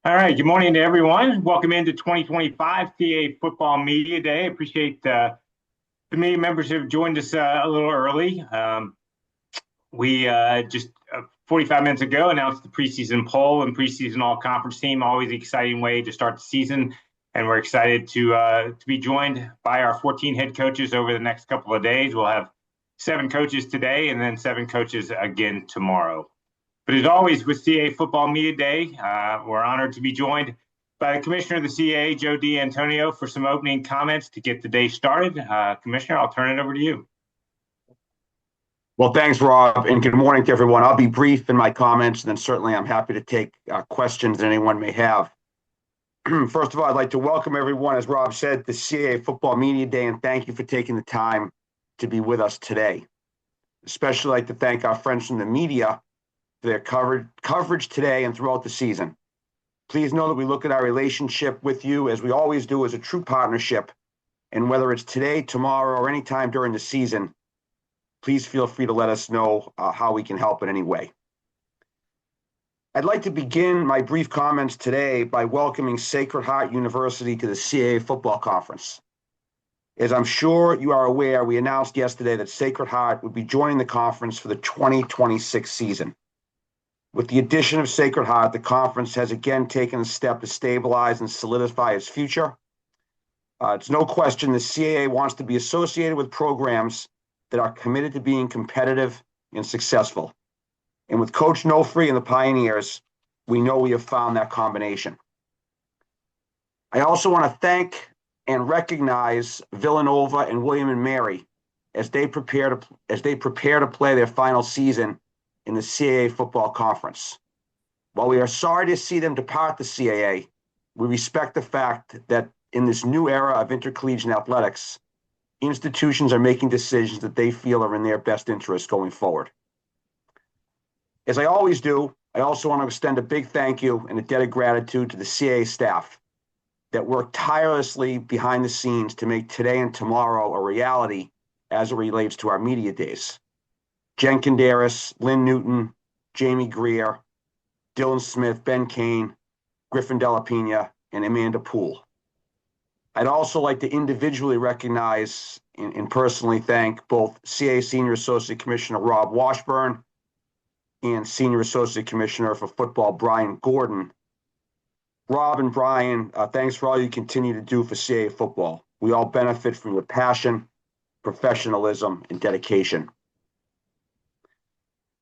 All right. Good morning to everyone. Welcome into 2025 CAA Football Media Day. Appreciate the media members who have joined us a little early. We just 45 minutes ago announced the preseason poll and preseason all-conference team. Always an exciting way to start the season, and we're excited to be joined by our 14 head coaches over the next couple of days. We'll have 7 coaches today and then 7 coaches again tomorrow. But as always, with CAA Football Media Day, we're honored to be joined by the Commissioner of the CAA, Joe D'Antonio, for some opening comments to get the day started. Commissioner, I'll turn it over to you. Well, thanks, Rob, and good morning to everyone. I'll be brief in my comments, and then certainly I'm happy to take questions that anyone may have. First of all, I'd like to welcome everyone, as Rob said, to CAA Football Media Day, and thank you for taking the time to be with us today. Especially like to thank our friends from the media for their coverage today and throughout the season. Please know that we look at our relationship with you, as we always do, as a true partnership, and whether it's today, tomorrow, or any time during the season, please feel free to let us know how we can help in any way. I'd like to begin my brief comments today by welcoming Sacred Heart University to the CAA Football Conference. As I'm sure you are aware, we announced yesterday that Sacred Heart would be joining the conference for the 2026 season. With the addition of Sacred Heart, the conference has again taken a step to stabilize and solidify its future. It's no question the CAA wants to be associated with programs that are committed to being competitive and successful. And with Coach No-Free and the Pioneers, we know we have found that combination. I also want to thank and recognize Villanova and William & Mary as they prepare to play their final season in the CAA Football Conference. While we are sorry to see them depart the CAA, we respect the fact that in this new era of intercollegiate athletics, institutions are making decisions that they feel are in their best interest going forward. As I always do, I also want to extend a big thank you and a debt of gratitude to the CAA staff that work tirelessly behind the scenes to make today and tomorrow a reality as it relates to our media days. Jen Kinderis, Lynn Newton, Jamie Greer, Dylan Smith, Ben Kane, Griffin Della Pena, and Amanda Poole. I'd also like to individually recognize and personally thank both CAA Senior Associate Commissioner Rob Washburn and Senior Associate Commissioner for Football Brian Gordon. Rob and Brian, thanks for all you continue to do for CAA football. We all benefit from your passion, professionalism, and dedication.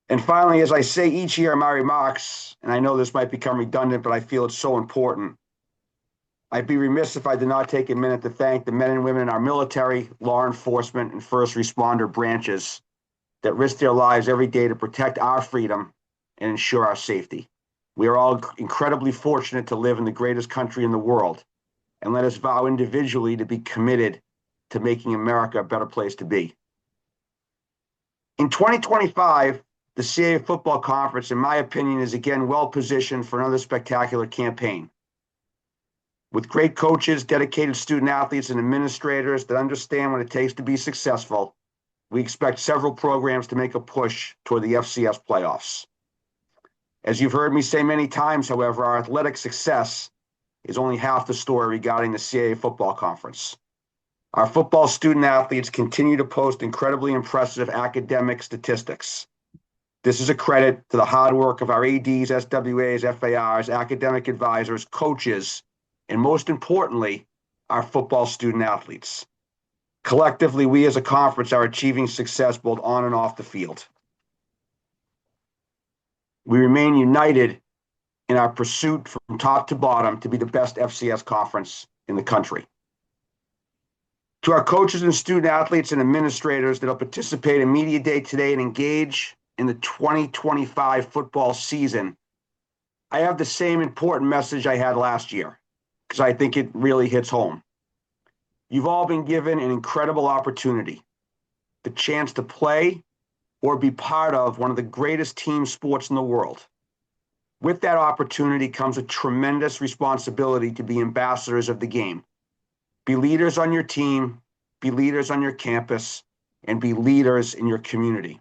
And finally, as I say each year in my remarks, and I know this might become redundant, but I feel it's so important, I'd be remiss if I did not take a minute to thank the men and women in our military, law enforcement, and first responder branches that risk their lives every day to protect our freedom and ensure our safety. We are all incredibly fortunate to live in the greatest country in the world, and let us vow individually to be committed to making America a better place to be. In 2025, the CAA Football Conference, in my opinion, is again well-positioned for another spectacular campaign. With great coaches, dedicated student athletes, and administrators that understand what it takes to be successful, we expect several programs to make a push toward the FCS playoffs. As you've heard me say many times, however, our athletic success is only half the story regarding the CAA Football Conference. Our football student athletes continue to post incredibly impressive academic statistics. This is a credit to the hard work of our ADs, SWAs, FARs, academic advisors, coaches, and most importantly, our football student athletes. Collectively, we as a conference are achieving success both on and off the field. We remain united in our pursuit from top to bottom to be the best FCS conference in the country. To our coaches and student athletes and administrators that will participate in Media Day today and engage in the 2025 football season, I have the same important message I had last year, because I think it really hits home. You've all been given an incredible opportunity, the chance to play or be part of one of the greatest team sports in the world. With that opportunity comes a tremendous responsibility to be ambassadors of the game. Be leaders on your team, be leaders on your campus, and be leaders in your community.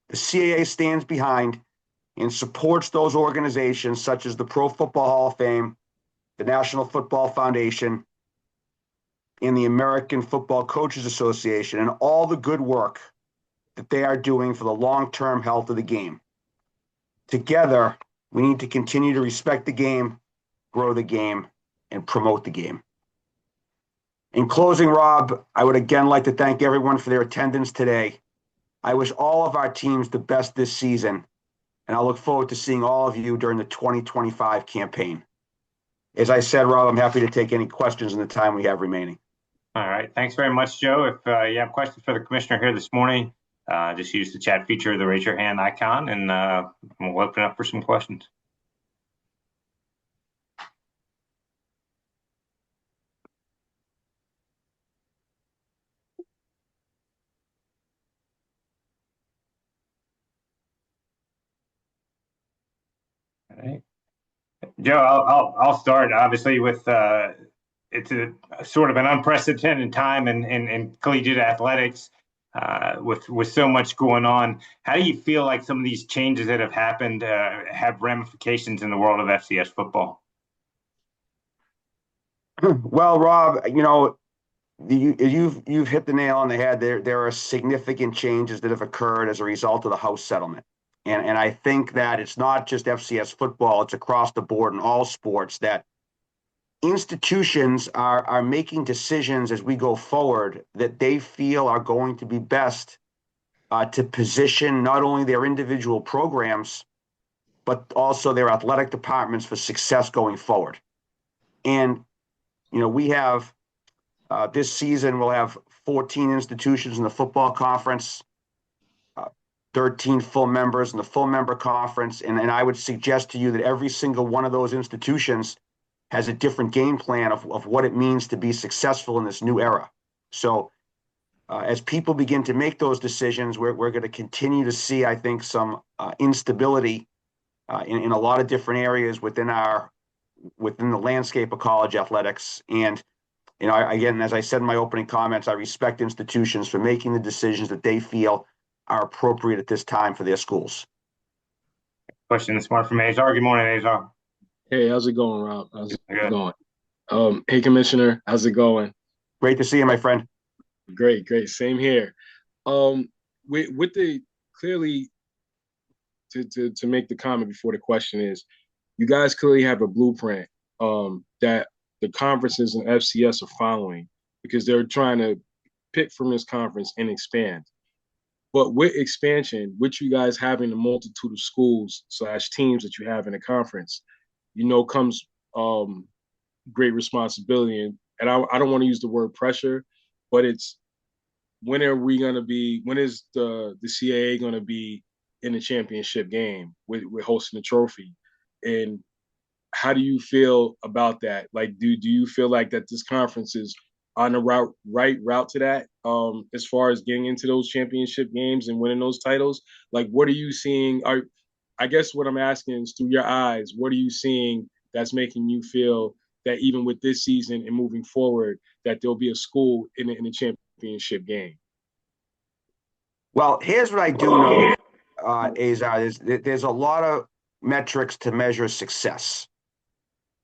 The CAA stands behind and supports those organizations such as the Pro Football Hall of Fame, the National Football Foundation, and the American Football Coaches Association, and all the good work that they are doing for the long-term health of the game. Together, we need to continue to respect the game, grow the game, and promote the game. In closing, Rob, I would again like to thank everyone for their attendance today. I wish all of our teams the best this season, and I look forward to seeing all of you during the 2025 campaign. As I said, Rob, I'm happy to take any questions in the time we have remaining. All right. Thanks very much, Joe. If you have questions for the commissioner here this morning, just use the chat feature of the raise your hand icon, and we'll open up for some questions. All right. Joe, I'll start obviously with it's a sort of an unprecedented time in collegiate athletics with so much going on. How do you feel like some of these changes that have happened have ramifications in the world of FCS football? Well, Rob, you've hit the nail on the head. There are significant changes that have occurred as a result of the House settlement. And I think that it's not just FCS football, it's across the board in all sports that institutions are making decisions as we go forward that they feel are going to be best to position not only their individual programs, but also their athletic departments for success going forward. And, we have this season, we'll have 14 institutions in the football conference, 13 full members in the full member conference. And I would suggest to you that every single one of those institutions has a different game plan of what it means to be successful in this new era. So as people begin to make those decisions, we're going to continue to see, I think, some instability in a lot of different areas within the landscape of college athletics. And again, as I said in my opening comments, I respect institutions for making the decisions that they feel are appropriate at this time for their schools. Question this morning from Azar. Good morning, Azar. Hey, how's it going, Rob? How's it going? Hey, Commissioner, how's it going? Great to see you, my friend. Great. Same here. With the clearly to make the comment before the question is, you guys clearly have a blueprint that the conferences and FCS are following because they're trying to pick from this conference and expand. But with expansion, with you guys having the multitude of schools / teams that you have in the conference, comes great responsibility. And I don't want to use the word pressure, but it's when is the CAA going to be in the championship game with hosting the trophy? And how do you feel about that? Like, do you feel like that this conference is on the right route to that as far as getting into those championship games and winning those titles? Like, what are you seeing? I guess what I'm asking is through your eyes, what are you seeing that's making you feel that even with this season and moving forward, that there'll be a school in the championship game? Well, here's what I do know, Azar, there's a lot of metrics to measure success.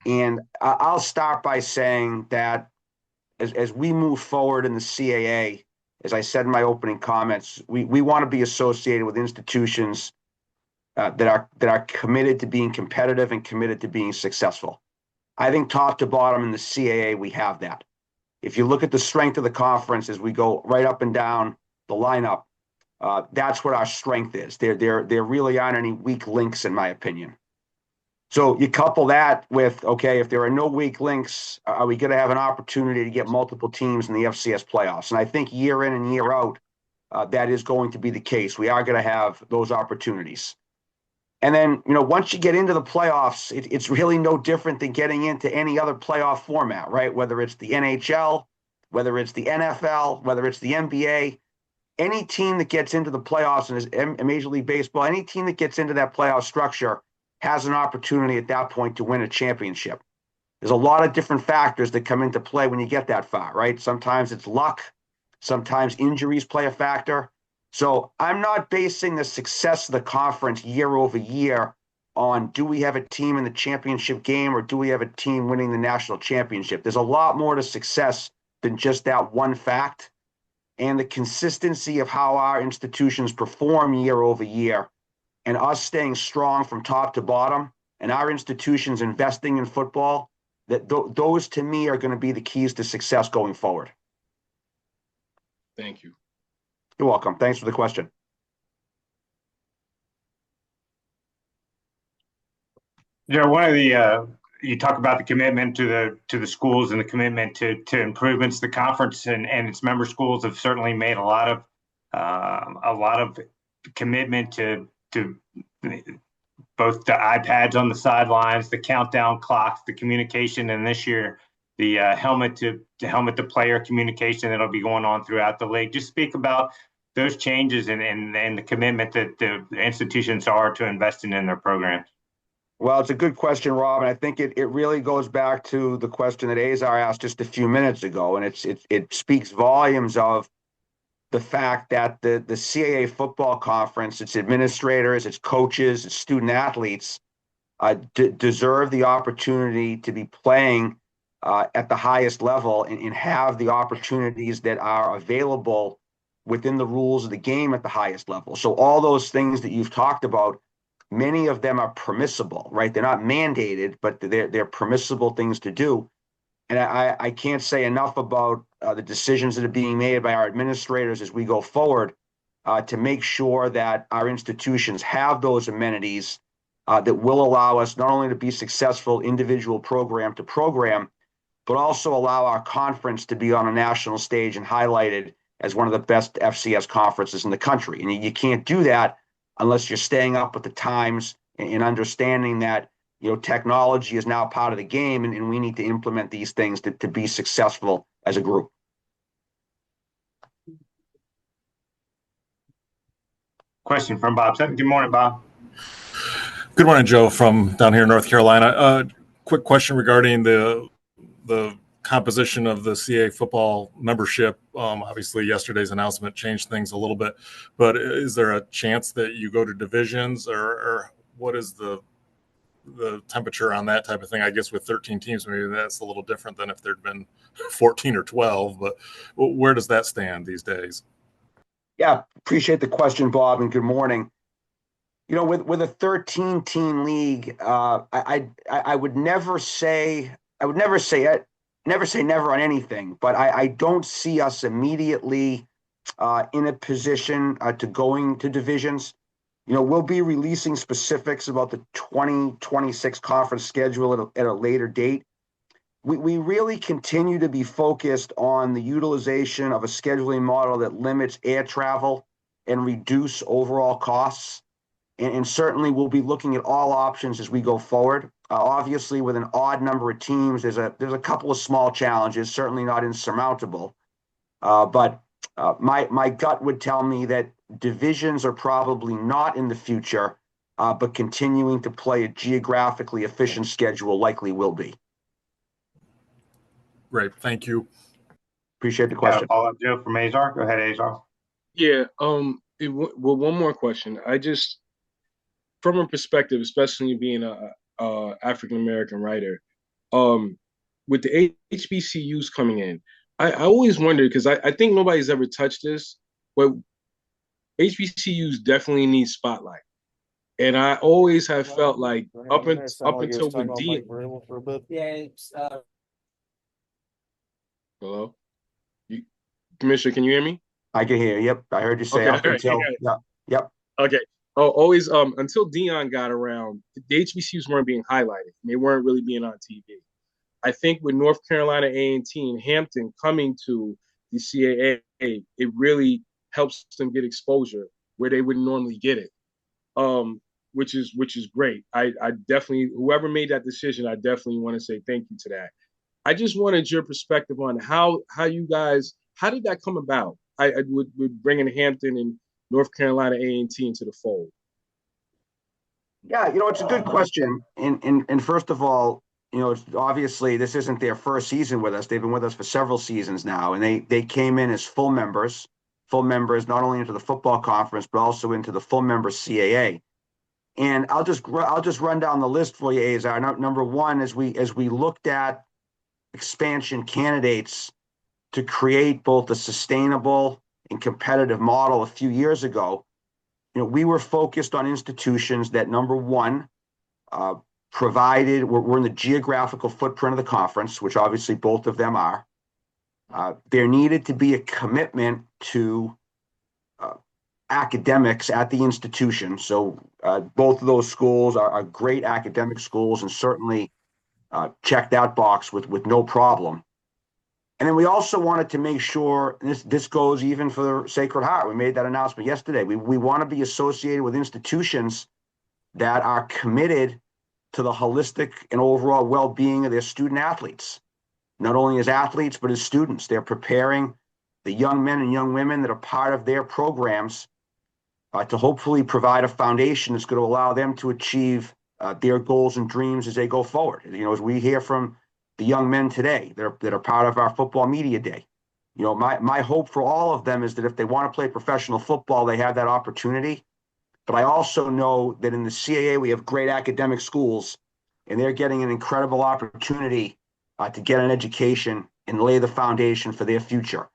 And I'll start by saying that as we move forward in the CAA, as I said in my opening comments, we want to be associated with institutions that are committed to being competitive and committed to being successful. I think top to bottom in the CAA, we have that. If you look at the strength of the conference as we go right up and down the lineup, that's what our strength is. There really aren't any weak links, in my opinion. So you couple that with, okay, if there are no weak links, are we going to have an opportunity to get multiple teams in the FCS playoffs? And I think year in and year out, that is going to be the case. We are going to have those opportunities. And then, once you get into the playoffs, it's really no different than getting into any other playoff format, right? Whether it's the NHL, whether it's the NFL, whether it's the NBA, any team that gets into the playoffs and is Major League Baseball, any team that gets into that playoff structure has an opportunity at that point to win a championship. There's a lot of different factors that come into play when you get that far, right? Sometimes it's luck. Sometimes injuries play a factor. So I'm not basing the success of the conference year over year on do we have a team in the championship game or do we have a team winning the national championship. There's a lot more to success than just that one fact. And the consistency of how our institutions perform year over year and us staying strong from top to bottom and our institutions investing in football, those to me are going to be the keys to success going forward. Thank you. You're welcome. Thanks for the question. One of the you talk about the commitment to the schools and the commitment to improvements. The conference and its member schools have certainly made a lot of commitment to both the iPads on the sidelines, the countdown clocks, the communication, and this year the helmet to player communication that'll be going on throughout the league. Just speak about those changes and the commitment that the institutions are to investing in their programs. Well, it's a good question, Rob, and I think it really goes back to the question that Azar asked just a few minutes ago, and it speaks volumes of the fact that the CAA football conference, its administrators, its coaches, its student athletes deserve the opportunity to be playing at the highest level and have the opportunities that are available within the rules of the game at the highest level. So all those things that you've talked about, many of them are permissible, right? They're not mandated, but they're permissible things to do. And I can't say enough about the decisions that are being made by our administrators as we go forward to make sure that our institutions have those amenities that will allow us not only to be successful individual program to program, but also allow our conference to be on a national stage and highlighted as one of the best FCS conferences in the country. And you can't do that unless you're staying up with the times and understanding that technology is now part of the game, and we need to implement these things to be successful as a group. Question from Bob Sutton. Good morning, Bob. Good morning, Joe, from down here in North Carolina. Quick question regarding the composition of the CAA football membership. Obviously, yesterday's announcement changed things a little bit, but is there a chance that you go to divisions, or what is the temperature on that type of thing? I guess with 13 teams, maybe that's a little different than if there'd been 14 or 12, but where does that stand these days? Yeah, appreciate the question, Bob, and good morning. With a 13-team league, I would never say never on anything, but I don't see us immediately in a position to going to divisions. We'll be releasing specifics about the 2026 conference schedule at a later date. We really continue to be focused on the utilization of a scheduling model that limits air travel and reduce overall costs. And certainly we'll be looking at all options as we go forward. Obviously, with an odd number of teams, there's a couple of small challenges, certainly not insurmountable. But my gut would tell me that divisions are probably not in the future, but continuing to play a geographically efficient schedule likely will be. Great, thank you. Appreciate the question. Follow up, Joe, from Azar. Go ahead, Azar. Yeah. Well, one more question. I just, from a perspective, especially being a African American writer, with the HBCUs coming in, I always wondered, because I think nobody's ever touched this, but HBCUs definitely need spotlight. And I always have felt like up until with D. Hello? Commissioner, can you hear me? I can hear you. Yep. I heard you say Okay, up until. Yeah. Yep. Okay. Oh, always until Dion got around, the HBCUs weren't being highlighted. They weren't really being on TV. I think with North Carolina A&T and Hampton coming to the CAA, it really helps them get exposure where they wouldn't normally get it, which is great. I definitely, whoever made that decision, I definitely want to say thank you to that. I just wanted your perspective on how you guys, how did that come about? I would bringing Hampton and North Carolina A&T into the fold. Yeah, it's a good question. And first of all, obviously this isn't their first season with us. They've been with us for several seasons now, and they came in as full members. full members, not only into the football conference, but also into the full member CAA. And I'll just run down the list for you, Azar. Number one, as we looked at expansion candidates to create both a sustainable and competitive model a few years ago, we were focused on institutions that, number one, provided we're in the geographical footprint of the conference, which obviously both of them are. There needed to be a commitment to academics at the institution. So both of those schools are great academic schools and certainly check that box with no problem. And then we also wanted to make sure, and this goes even for Sacred Heart. We made that announcement yesterday. We want to be associated with institutions that are committed to the holistic and overall well-being of their student athletes, not only as athletes, but as students. They're preparing the young men and young women that are part of their programs to hopefully provide a foundation that's going to allow them to achieve their goals and dreams as they go forward. As we hear from the young men today that are part of our football media day, my hope for all of them is that if they want to play professional football, they have that opportunity. But I also know that in the CAA, we have great academic schools, and they're getting an incredible opportunity to get an education and lay the foundation for their future.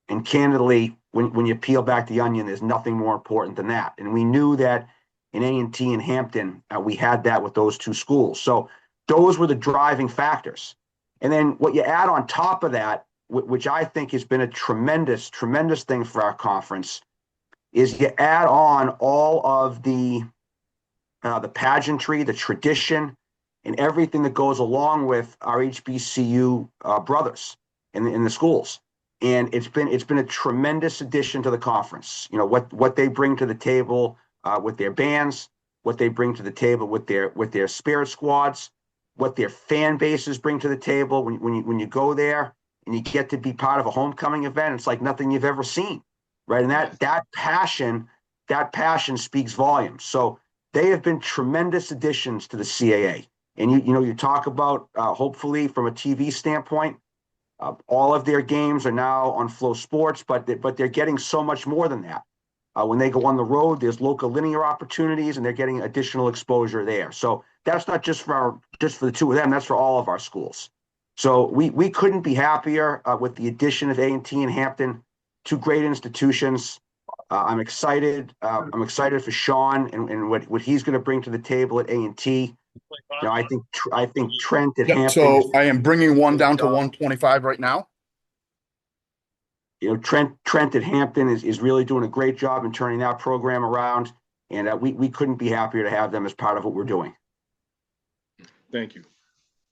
And candidly, when you peel back the onion, there's nothing more important than that. And we knew that in A&T and Hampton, we had that with those two schools. So those were the driving factors. And then what you add on top of that, which I think has been a tremendous, tremendous thing for our conference, is you add on all of the pageantry, the tradition, and everything that goes along with our HBCU brothers in the schools. And it's been a tremendous addition to the conference. What they bring to the table with their bands, what they bring to the table with their spirit squads, what their fan bases bring to the table. When you go there and you get to be part of a homecoming event, it's like nothing you've ever seen, right? And that passion speaks volumes. So they have been tremendous additions to the CAA. And you talk about hopefully from a TV standpoint, all of their games are now on Flow Sports, but they're getting so much more than that. When they go on the road, there's local linear opportunities, and they're getting additional exposure there. So that's not just for the two of them; that's for all of our schools. So we couldn't be happier with the addition of A&T and Hampton, two great institutions. I'm excited. I'm excited for Sean and what he's going to bring to the table at A&T. I think Trent at Hampton. So I am bringing one down to 125 right now. Trent at Hampton is really doing a great job in turning that program around, and we couldn't be happier to have them as part of what we're doing. Thank you.